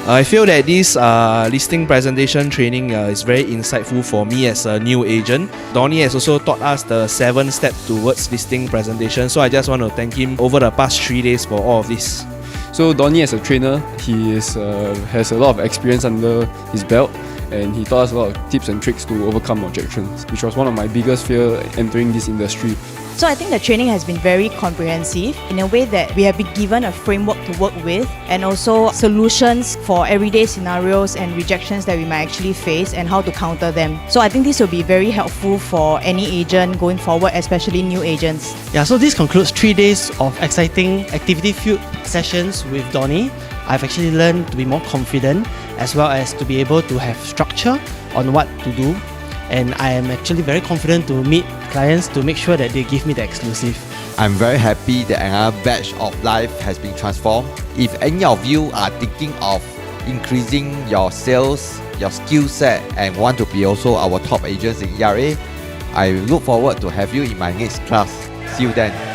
I feel that this listing presentation training is very insightful for me as a new agent. Donnie has also taught us the 7 steps towards listing presentation, so I just want to thank him over the past 3 days for all of this. So Donnie, as a trainer, he has a lot of experience under his belt, and he taught us a lot of tips and tricks to overcome objections, which was one of my biggest fears entering this industry. So I think the training has been very comprehensive in a way that we have been given a framework to work with and also solutions for everyday scenarios and rejections that we might actually face and how to counter them. So I think this will be very helpful for any agent going forward, especially new agents. Yeah, so this concludes 3 days of exciting activity-filled sessions with Donnie. I've actually learned to be more confident as well as to be able to have structure on what to do. And I am actually very confident to meet clients to make sure that they give me the exclusive. I'm very happy that another batch of life has been transformed. If any of you are thinking of increasing your sales, your skill set, and want to be also our top agents in ERA, I look forward to have you in my next class. See you then.